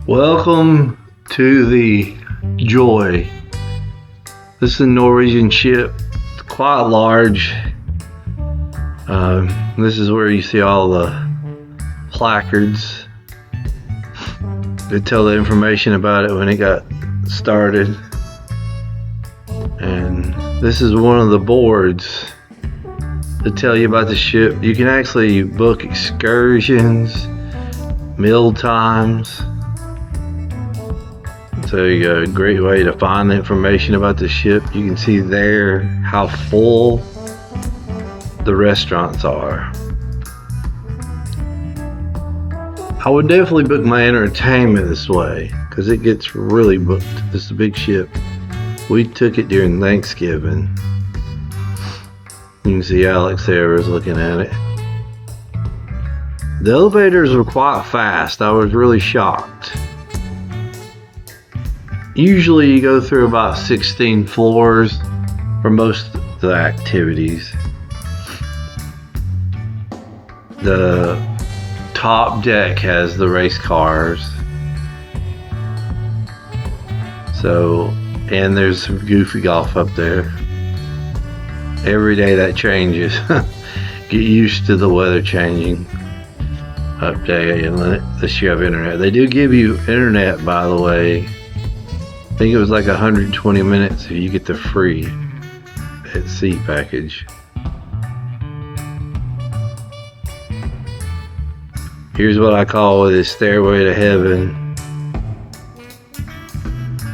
Welcome to the Joy. This is a Norwegian ship. It's quite large. This is where you see all the placards that tell the information about it when it got started. And this is one of the boards that tell you about the ship. You can actually book excursions, meal times. So you got a great way to find the information about the ship. You can see there how full the restaurants are. I would definitely book my entertainment this way because it gets really booked. This is a big ship. We took it during Thanksgiving. You can see Alex there was looking at it. The elevators were quite fast. I was really shocked. Usually you go through about 16 floors for most of the activities. The top deck has the race cars. And there's some goofy golf up there. Every day that changes. Get used to the weather changing up there unless you have internet. They do give you internet, by the way. I think it was like 120 minutes if you get the free at sea package. Here's what I call it: Stairway to Heaven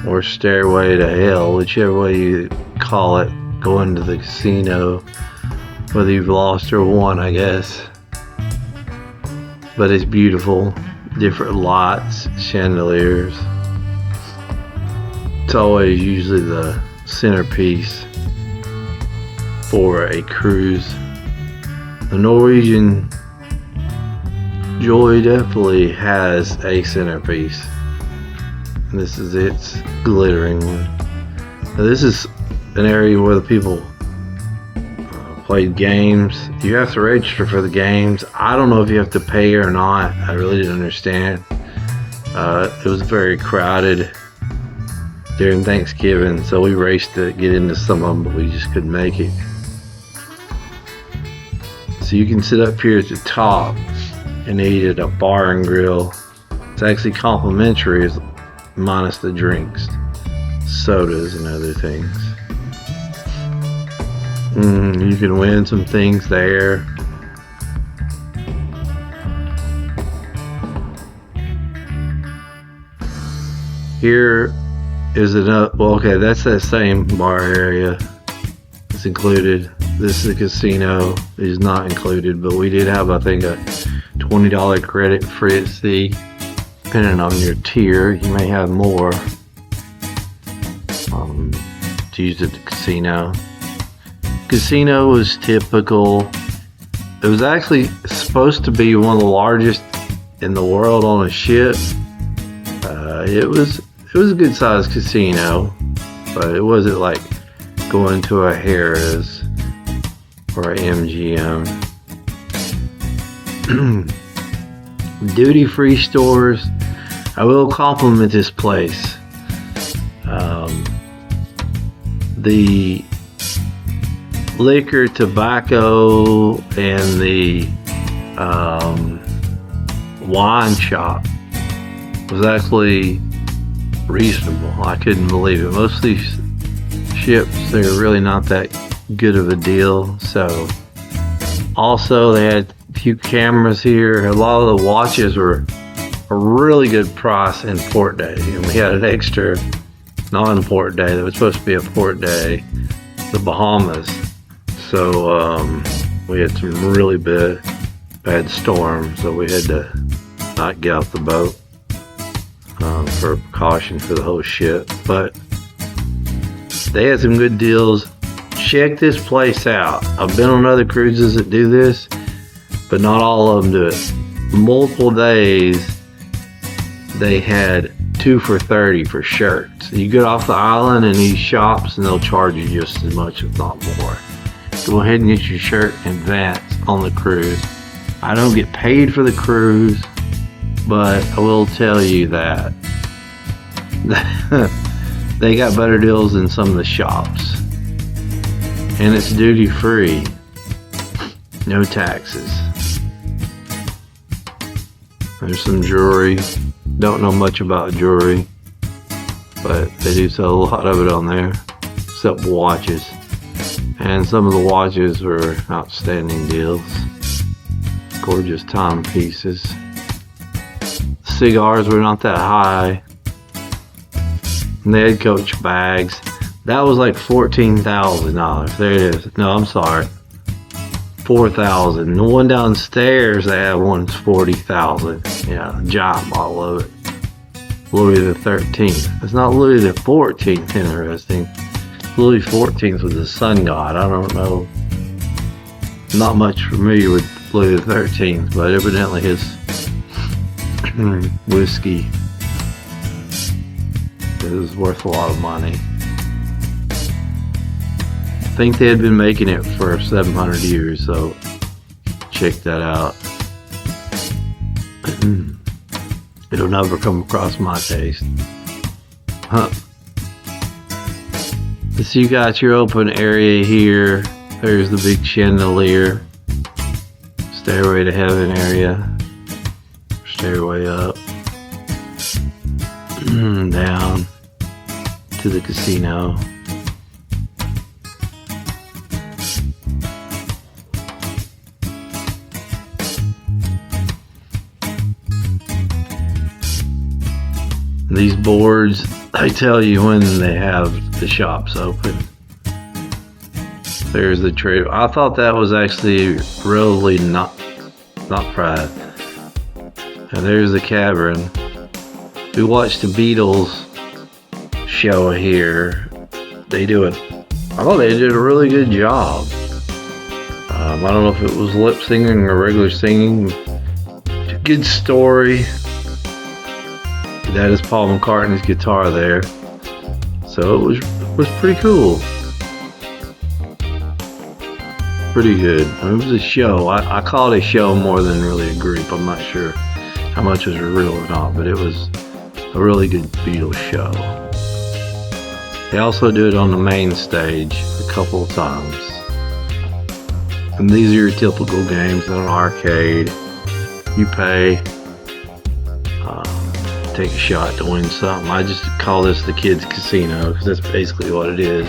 or Stairway to Hell, whichever way you call it, going to the casino, whether you've lost or won, I guess. But it's beautiful. Different lights, chandeliers. It's always usually the centerpiece for a cruise. The Norwegian Joy definitely has a centerpiece. And this is its glittering one. Now, this is an area where the people played games. You have to register for the games. I don't know if you have to pay or not. I really didn't understand. It was very crowded during Thanksgiving, so we raced to get into some of them, but we just couldn't make it. So you can sit up here at the top and eat at a bar and grill. It's actually complimentary, minus the drinks, sodas and other things. You can win some things there. Here is enough. Well, okay, that's that same bar area. It's included. This is a casino. It is not included, but we did have, I think, a $20 credit for it. See, depending on your tier, you may have more to use at the casino. Casino was typical. It was actually supposed to be one of the largest in the world on a ship. It was a good sized casino, but it wasn't like going to a Harrah's or a MGM. Duty free stores. I will compliment this place. The liquor, tobacco, and the wine shop was actually reasonable. I couldn't believe it. Most of these ships, they're really not that good of a deal. So also they had a few cameras here. A lot of the watches were a really good price in port day, and we had an extra non-port day that was supposed to be a port day, the Bahamas. So we had some really bad storms, so we had to not get off the boat for precaution for the whole ship. But they had some good deals. Check this place out. I've been on other cruises that do this, but not all of them do it. Multiple days they had 2 for $30 for shirts. You get off the island in these shops and they'll charge you just as much, if not more. Go ahead and get your shirt in advance on the cruise. I don't get paid for the cruise, but I will tell you that they got better deals than some of the shops. And it's duty free. No taxes. There's some jewelry. Don't know much about jewelry, but they do sell a lot of it on there, except watches. And some of the watches were outstanding deals. Gorgeous timepieces. Cigars were not that high. And they had Coach bags. That was like $14,000. There it is. No, I'm sorry. $4,000. The one downstairs, they have one's $40,000. Yeah, giant bottle of it. Louis the 13th. It's not Louis the 14th. Interesting. Louis XIV was the sun god. I don't know. Not much familiar with Louis the 13th, but evidently his whiskey is worth a lot of money. I think they had been making it for 700 years, so check that out. It'll never come across my taste. Huh. So you got your open area here. There's the big chandelier. Stairway to heaven area. Stairway up. Down to the casino. These boards, I tell you when they have the shops open. There's the trade. I thought that was actually really not bad. And there's the cavern. We watched the Beatles show here. I thought they did a really good job. I don't know if it was lip singing or regular singing. Good story. That is Paul McCartney's guitar there. So it was pretty cool. Pretty good. I mean, it was a show. I call it a show more than really a group. I'm not sure how much was real or not, but it was a really good Beatles show. They also do it on the main stage a couple of times. And these are your typical games on an arcade. You pay. Take a shot to win something. I just call this the kids' casino because that's basically what it is.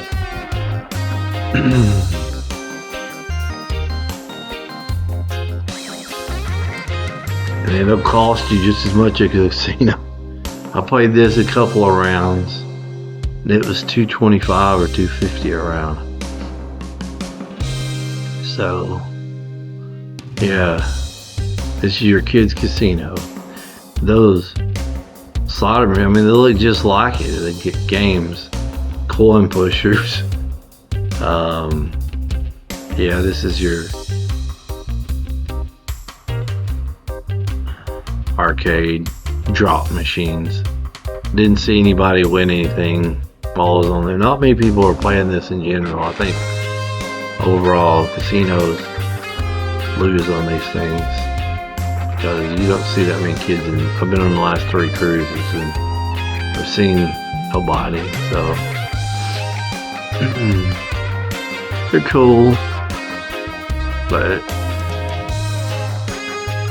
And it'll cost you just as much as a casino. I played this a couple of rounds. And it was $2.25 or $2.50 a round. So, yeah, this is your kids' casino. Those slaughter, I mean, they look just like it. They get games, coin pushers. Yeah, this is your arcade drop machines. Didn't see anybody win anything while I was on there. Not many people are playing this in general. I think overall casinos lose on these things. Because you don't see that many kids. I've been on the last 3 cruises and I've seen nobody, so they're cool, but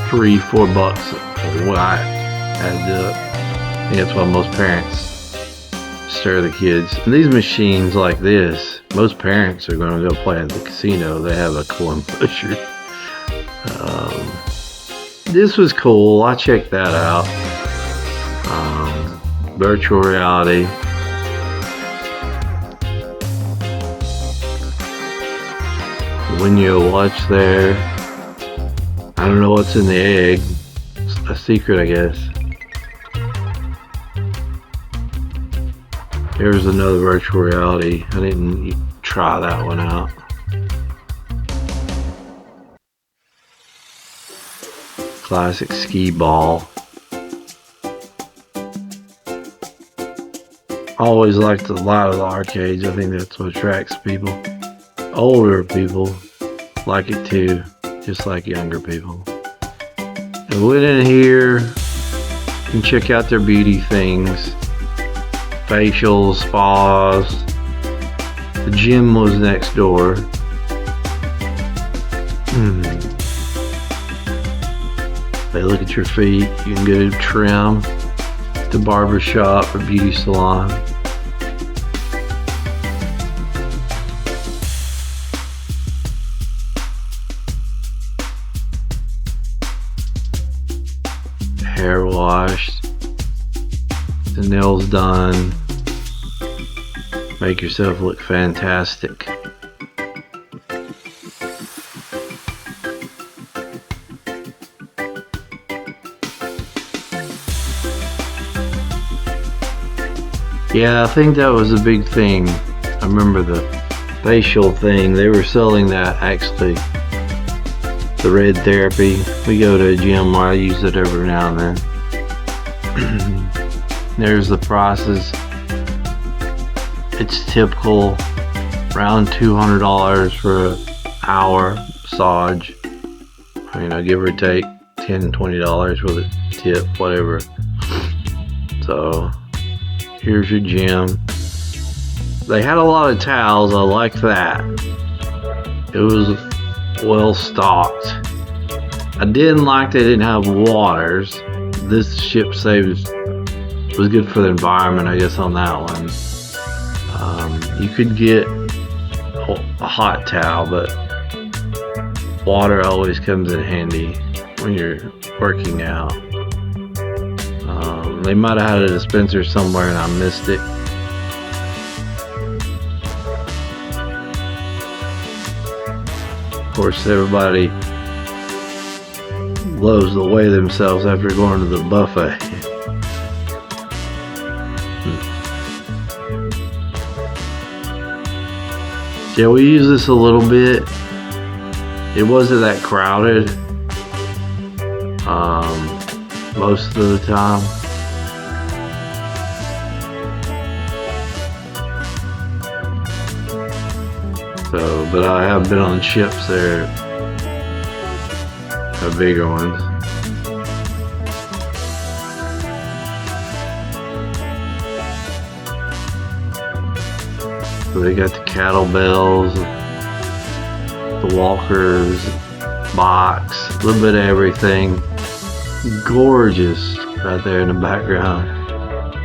$3-4 what I had to. I think that's why most parents stir the kids. And these machines like this, most parents are going to go play at the casino. They have a coin pusher. This was cool. I checked that out. Virtual reality. When you watch there, I don't know what's in the egg. It's a secret, I guess. Here's another virtual reality. I didn't try that one out. Classic skee ball. I always liked a lot of the arcades. I think that's what attracts people. Older people like it too, just like younger people. And went in here and check out their beauty things. facials, spas. The gym was next door. They look at your feet. You can get a trim. The barber shop or beauty salon. Hair washed. The nails done. Make yourself look fantastic. Yeah, I think that was a big thing. I remember the facial thing. They were selling that actually. The red therapy. We go to a gym where I use it every now and then. There's the prices. It's typical around $200 for an hour massage. Give or take $10, $20 with a tip, whatever. So here's your gym. They had a lot of towels. I like that. It was well stocked. I didn't like they didn't have waters. This ship was good for the environment, I guess, on that one. You could get a hot towel, but water always comes in handy when you're working out. They might have had a dispenser somewhere and I missed it. Of course, everybody loves to weigh themselves after going to the buffet. Yeah, we use this a little bit. It wasn't that crowded most of the time. So, but I have been on ships there, the bigger ones. So they got the kettlebells, the walkers, box, a little bit of everything. Gorgeous right there in the background.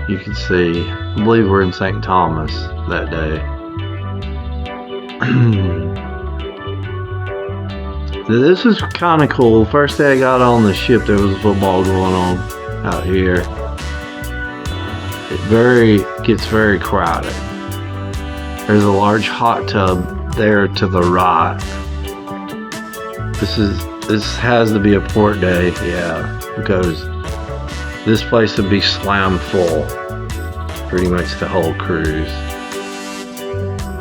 You can see, I believe we're in St. Thomas that day. This is kind of cool. First day I got on the ship, there was football going on out here. It gets very crowded. There's a large hot tub there to the right. This has to be a port day, yeah, because this place would be slam full pretty much the whole cruise.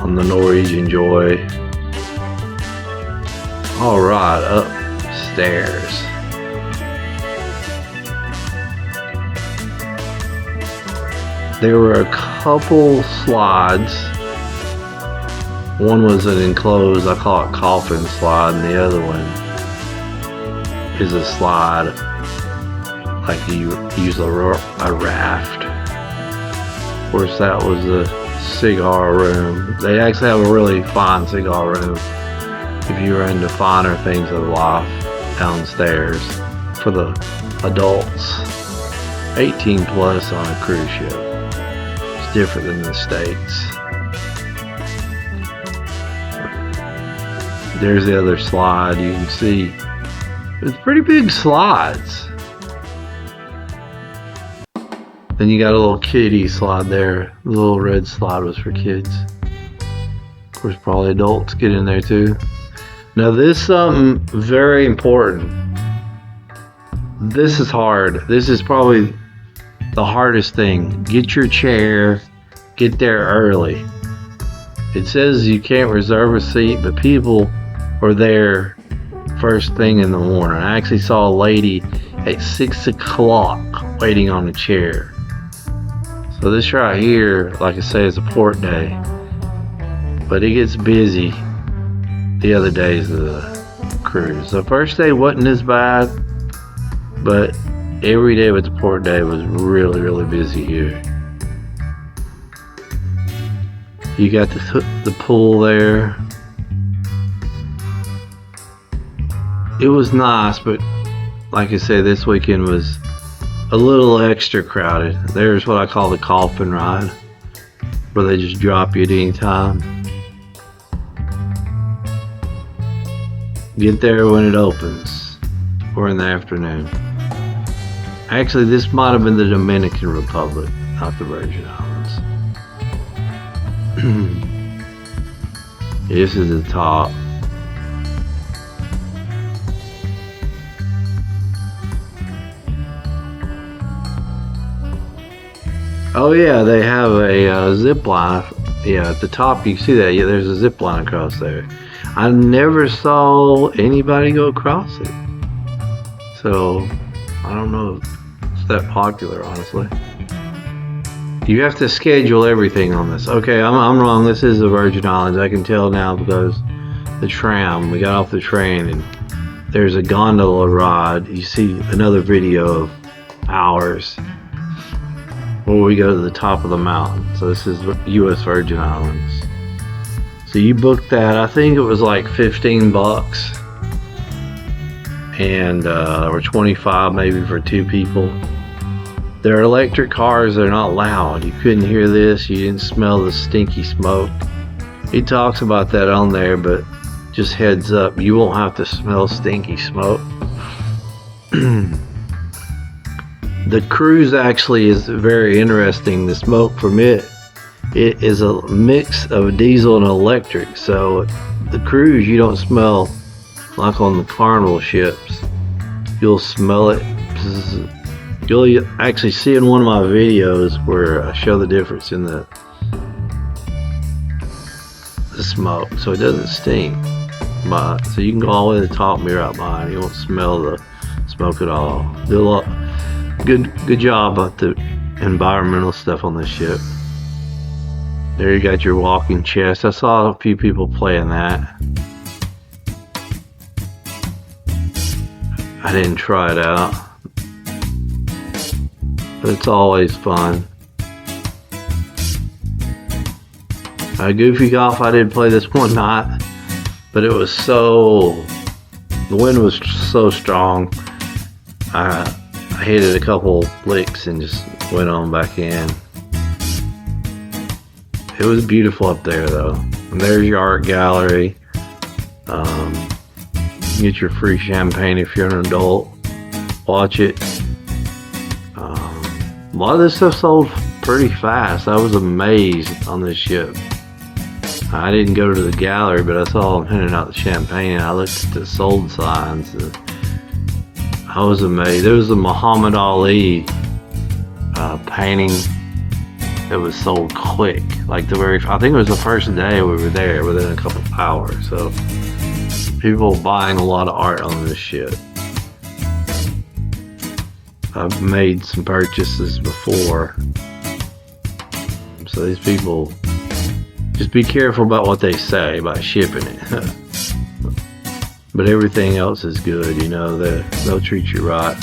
On the Norwegian Joy. Alright, upstairs. There were a couple slides. One was an enclosed, I call it coffin slide, and the other one is a slide like you use a raft. Of course, that was the cigar room. They actually have a really fine cigar room if you're into finer things of life downstairs for the adults. 18 plus on a cruise ship. It's different than the States. There's the other slide. You can see it's pretty big slides. Then you got a little kiddie slide there. The little red slide was for kids. Of course, probably adults get in there too. Now this is something very important. This is hard. This is probably the hardest thing. Get your chair. Get there early. It says you can't reserve a seat, but people are there first thing in the morning. I actually saw a lady at 6 o'clock waiting on a chair. So this right here, like I say, is a port day, but it gets busy the other days of the cruise. The first day wasn't as bad, but every day with the port day was really, really busy here. You got the pool there. It was nice, but like I said, this weekend was a little extra crowded. There's what I call the coffin ride, where they just drop you at any time. Get there when it opens, or in the afternoon. Actually, this might have been the Dominican Republic, not the Virgin Islands. This is the top. Oh yeah, they have a zip line. Yeah, at the top you can see that. Yeah, there's a zip line across there. I never saw anybody go across it, so I don't know if it's that popular, honestly. You have to schedule everything on this. Okay, I'm wrong. This is the Virgin Islands. I can tell now because the tram. We got off the train and there's a gondola ride. You see another video of ours where we go to the top of the mountain. So this is U.S. Virgin Islands. So you booked that. I think it was like $15, and or 25 maybe for 2 people. They're electric cars. They're not loud. You couldn't hear this. You didn't smell the stinky smoke. He talks about that on there, but just heads up, you won't have to smell stinky smoke. The cruise actually is very interesting. The smoke from it is a mix of diesel and electric. So the cruise, you don't smell like on the Carnival ships. You'll smell it. You'll actually see in one of my videos where I show the difference in the smoke. So it doesn't stink. But so you can go all the way to the top and be right behind. You won't smell the smoke at all. Do a lot. Good job about the environmental stuff on this ship. There you got your walking chest. I saw a few people playing that. I didn't try it out, but it's always fun. Goofy Golf, I did play this one night, but it was the wind was so strong. I hit it a couple licks and just went on back in. It was beautiful up there though. And there's your art gallery. You get your free champagne if you're an adult. Watch it. A lot of this stuff sold pretty fast. I was amazed on this ship. I didn't go to the gallery, but I saw them handing out the champagne and I looked at the sold signs. I was amazed. There was a Muhammad Ali painting that was sold quick. Like I think it was the first day we were there, within a couple of hours. So people buying a lot of art on this ship. I've made some purchases before. So these people, just be careful about what they say about shipping it. But everything else is good, you know, they'll treat you right.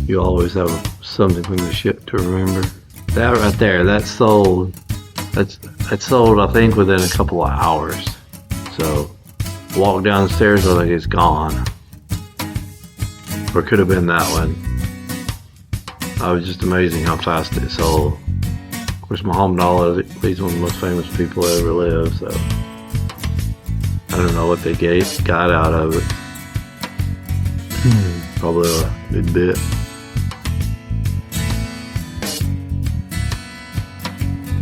You always have something from the ship to remember. That right there, that's sold. That's sold, I think, within a couple of hours. So walk downstairs, I think it's gone. Or it could have been that one. I was just amazing how fast it sold. Of course, Muhammad Ali, he's one of the most famous people that ever lived, so I don't know what they got out of it. Probably a good bit.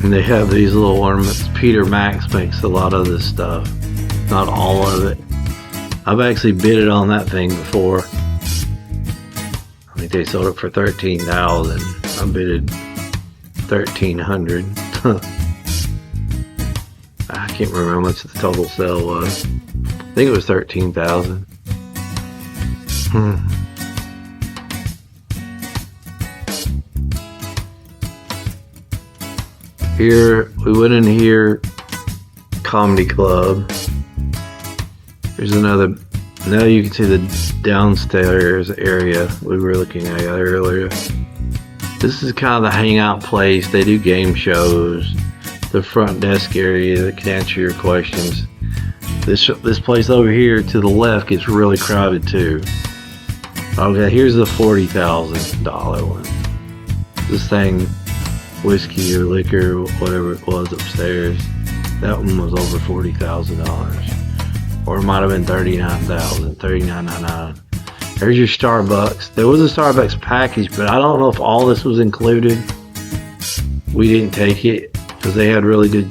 And they have these little ornaments. Peter Max makes a lot of this stuff. Not all of it. I've actually bidded on that thing before. I think they sold it for $13,000. I bidded $1,300. I can't remember how much the total sale was. I think it was $13,000. Here, we went in here, comedy club. There's another, now you can see the downstairs area we were looking at earlier. This is kind of the hangout place. They do game shows. The front desk area that can answer your questions. This place over here to the left gets really crowded too. Okay, here's the $40,000 one. This thing, whiskey or liquor, whatever it was upstairs, that one was over $40,000. Or it might have been $39,000, $39.99. There's your Starbucks. There was a Starbucks package, but I don't know if all this was included. We didn't take it because they had really good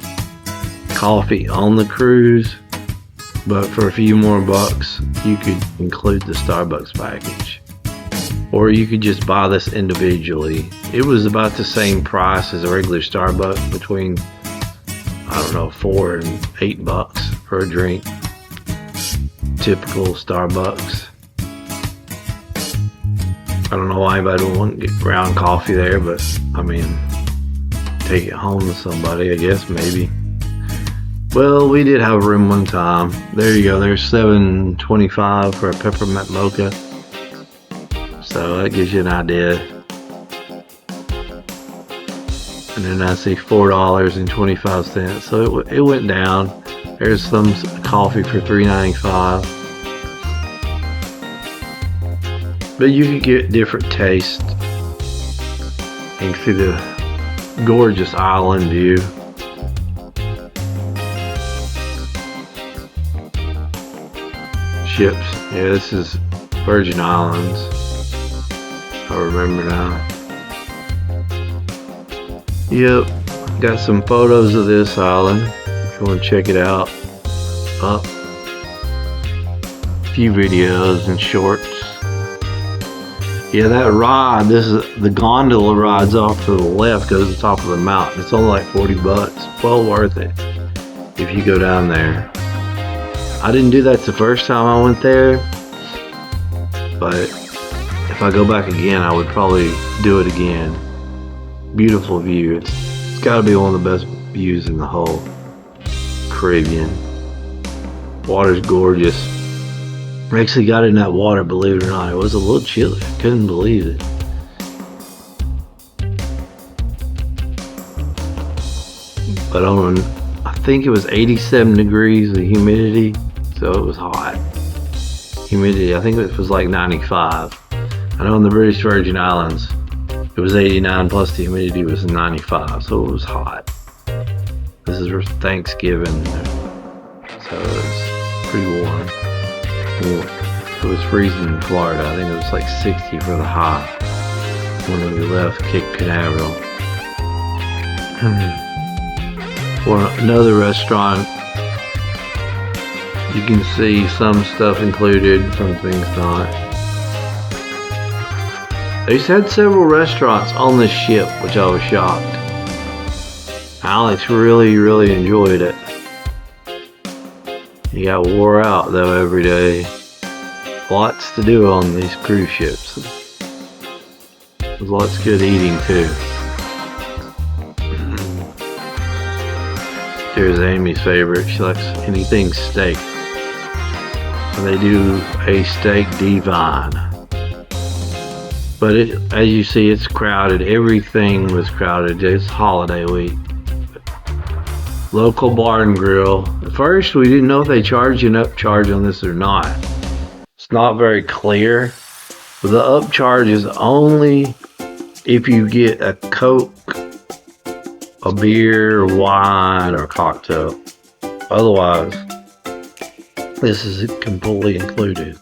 coffee on the cruise. But for a few more bucks, you could include the Starbucks package. Or you could just buy this individually. It was about the same price as a regular Starbucks, between, I don't know, $4 and $8 for a drink. Typical Starbucks. I don't know why anybody would want to get ground coffee there, but I mean, take it home to somebody, I guess, maybe. Well, we did have a room one time. There you go. There's $7.25 for a peppermint mocha. So that gives you an idea. And then I see $4.25. So it went down. There's some coffee for $3.95. But you can get different tastes. You can see the gorgeous island view. Ships. Yeah, this is Virgin Islands. I remember now. Yep, got some photos of this island if you want to check it out. A few videos and shorts. Yeah, that ride, this is the gondola rides off to the left, goes to the top of the mountain. It's only like $40. Well worth it if you go down there. I didn't do that the first time I went there, but if I go back again, I would probably do it again. Beautiful view. It's got to be one of the best views in the whole Caribbean. Water's gorgeous. I actually got in that water, believe it or not. It was a little chilly. I couldn't believe it. But I think it was 87 degrees, the humidity, so it was hot. Humidity, I think it was like 95. I know in the British Virgin Islands, it was 89 plus the humidity was 95, so it was hot. This is for Thanksgiving, so it was pretty warm. It was freezing in Florida. I think it was like 60 for the high when we left Cape Canaveral. For another restaurant, you can see some stuff included, some things not. They had several restaurants on this ship, which I was shocked. Alex really enjoyed it. He got wore out though every day. Lots to do on these cruise ships. There's lots of good eating too. Here's Amy's favorite. She likes anything steak. And they do a steak divine. But as you see, it's crowded. Everything was crowded. It's holiday week. Local bar and grill. At first, we didn't know if they charge you an upcharge on this or not. It's not very clear. But the upcharge is only if you get a Coke, a beer, wine, or cocktail. Otherwise, this is completely included.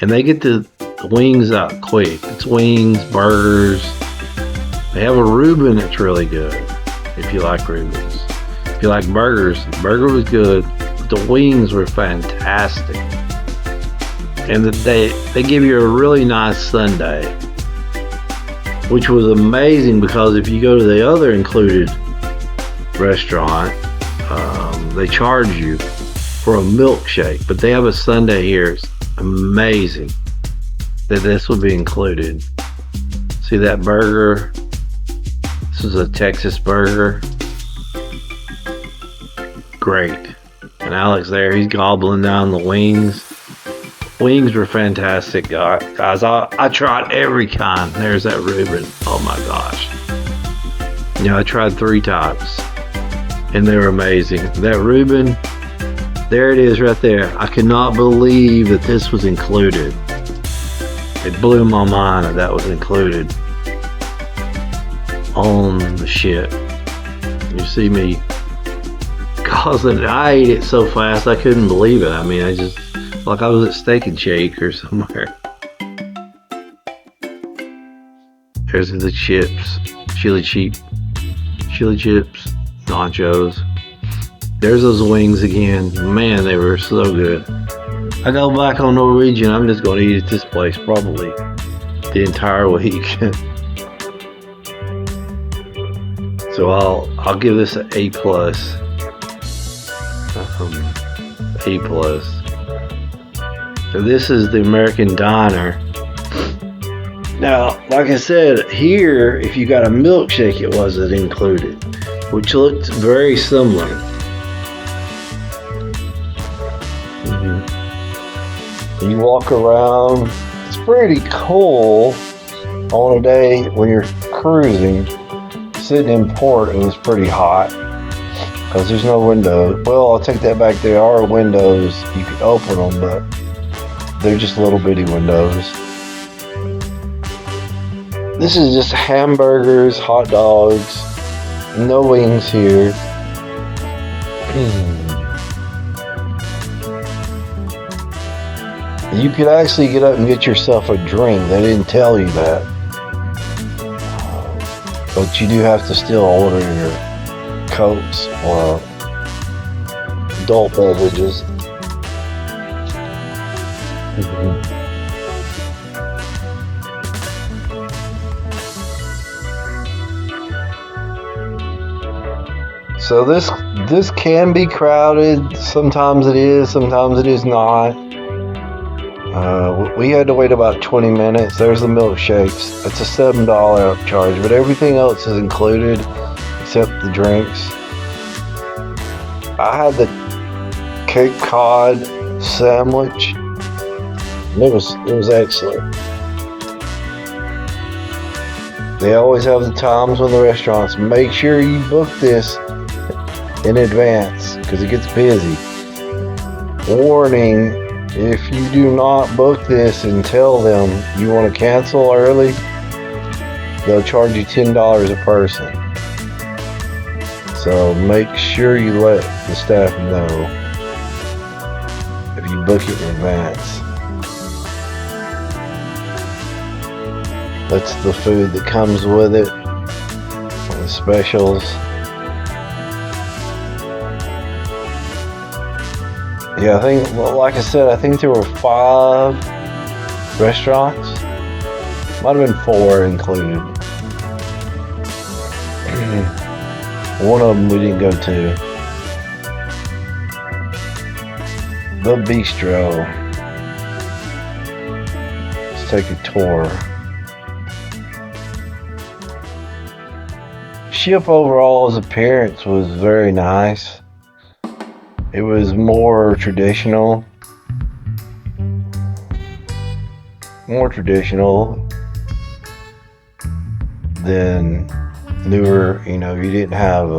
And they get the wings out quick. It's wings, burgers. They have a Reuben that's really good if you like Reubens. If you like burgers, the burger was good. The wings were fantastic. And they give you a really nice sundae, which was amazing because if you go to the other included restaurant, they charge you for a milkshake, but they have a sundae here. It's amazing that this would be included. See that burger? This is a Texas burger. Great. And Alex there, he's gobbling down the wings. Wings were fantastic, guys. I tried every kind. There's that Reuben. Oh my gosh. I tried 3 types, and they were amazing. That Reuben, there it is right there. I cannot believe that this was included. It blew my mind that that was included on the ship. You see me causing, I ate it so fast I couldn't believe it. I mean, I just, like I was at Steak and Shake or somewhere. There's the chips, chili chips, nachos. There's those wings again. Man, they were so good. I go back on Norwegian, I'm just going to eat at this place probably the entire week. So I'll give this an A+. A+. So this is the American Diner. Now, like I said, here, if you got a milkshake, it wasn't included, which looked very similar. You walk around. It's pretty cool on a day when you're cruising. Sitting in port, it was pretty hot because there's no window. Well, I'll take that back. There are windows. You can open them, but they're just little bitty windows. This is just hamburgers, hot dogs, no wings here. You could actually get up and get yourself a drink. They didn't tell you that. But you do have to still order your Cokes or adult beverages. So this can be crowded. Sometimes it is, sometimes it is not. We had to wait about 20 minutes. There's the milkshakes. It's a $7 upcharge, but everything else is included except the drinks. I had the Cape Cod sandwich. And it was excellent. They always have the times when the restaurants. Make sure you book this in advance because it gets busy. Warning. If you do not book this and tell them you want to cancel early, they'll charge you $10 a person. So make sure you let the staff know if you book it in advance. That's the food that comes with it, the specials. Yeah, I think, well, like I said, I think there were 5 restaurants. Might have been 4 included. One of them we didn't go to. The Bistro. Let's take a tour. Ship overall's appearance was very nice. It was more traditional. Than newer. You know, you didn't have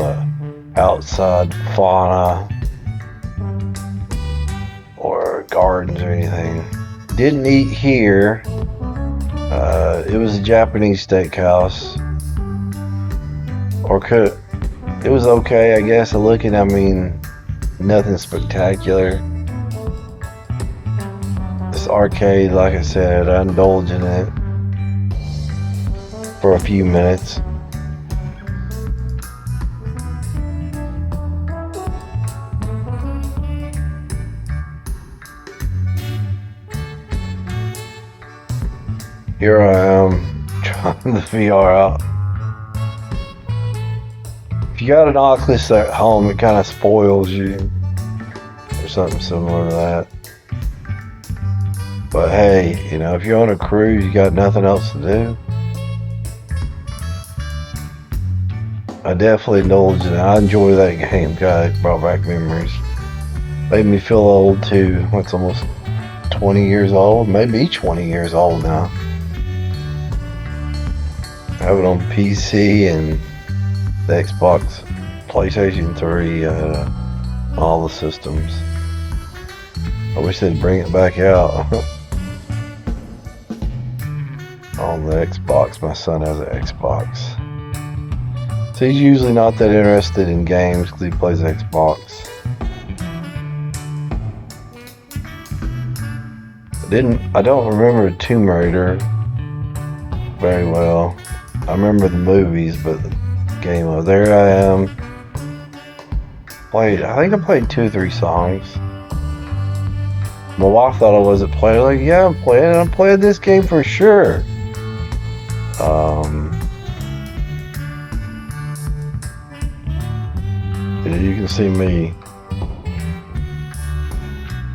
outside fauna or gardens or anything. Didn't eat here. It was a Japanese steakhouse. It was okay, I guess. Looking, I mean, nothing spectacular. This arcade, like I said, I indulged in it for a few minutes. Here I am trying the VR out. If you got an Oculus at home, it kind of spoils you, or something similar to that. But hey, you know, if you're on a cruise, you got nothing else to do. I definitely indulged in it. I enjoy that game. God, it brought back memories. Made me feel old too. It's almost 20 years old, maybe 20 years old now. I have it on PC and the Xbox, PlayStation 3, all the systems. I wish they'd bring it back out on the Xbox. My son has an Xbox. So he's usually not that interested in games because he plays Xbox. I don't remember Tomb Raider very well. I remember the movies, but the game of There I Am. I think I played 2 or 3 songs. My wife thought I wasn't playing. Like, yeah, I'm playing. I'm playing this game for sure. You can see me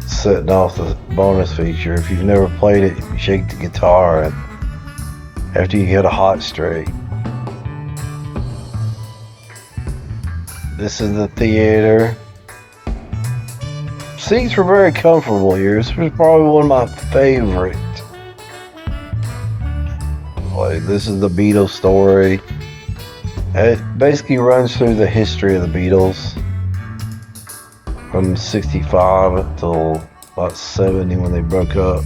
setting off the bonus feature. If you've never played it, you shake the guitar and after you hit a hot streak. This is the theater. Seats were very comfortable here. This was probably one of my favorites. Like, this is the Beatles story. It basically runs through the history of the Beatles from 65 until about 70 when they broke up.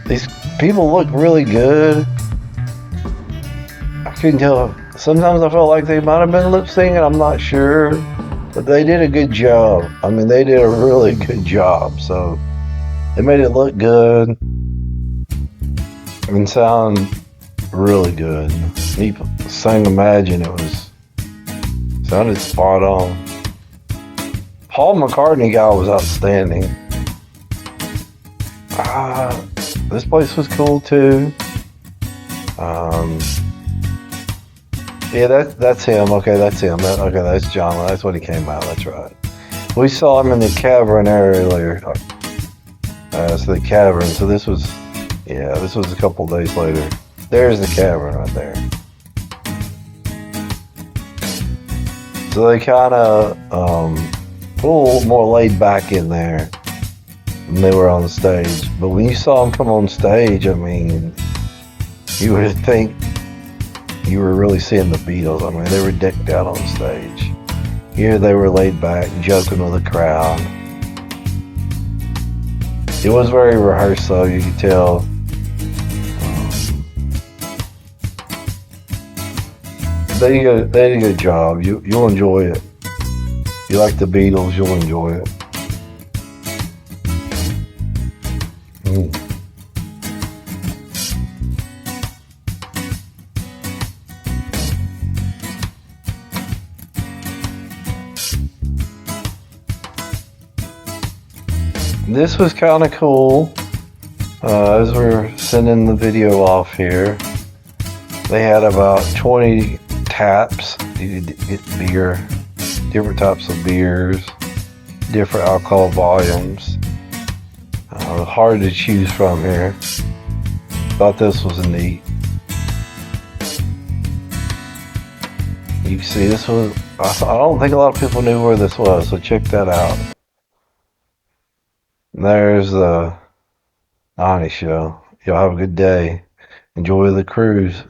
These people look really good. I couldn't tell. Sometimes I felt like they might have been lip syncing. I'm not sure. But they did a good job. I mean, they did a really good job. So they made it look good and sound really good. He sang Imagine. Sounded spot on. Paul McCartney guy was outstanding. This place was cool too. Yeah, that's him. Okay, that's him. Okay, that's John. That's when he came out. That's right. We saw him in the cavern earlier. So the cavern. So this was a couple days later. There's the cavern right there. So they kind of a little more laid back in there when they were on the stage. But when you saw them come on stage, I mean, you would think you were really seeing the Beatles. I mean, they were decked out on stage. Here they were laid back, joking with the crowd. It was very rehearsed, though. You could tell. They did a good job. You'll enjoy it. If you like the Beatles, you'll enjoy it. This was kind of cool. As we're sending the video off here, they had about 20 taps. You could get beer, different types of beers, different alcohol volumes. Hard to choose from here. Thought this was neat. You can see this was, I don't think a lot of people knew where this was, so check that out. There's the Nani show. Y'all have a good day. Enjoy the cruise.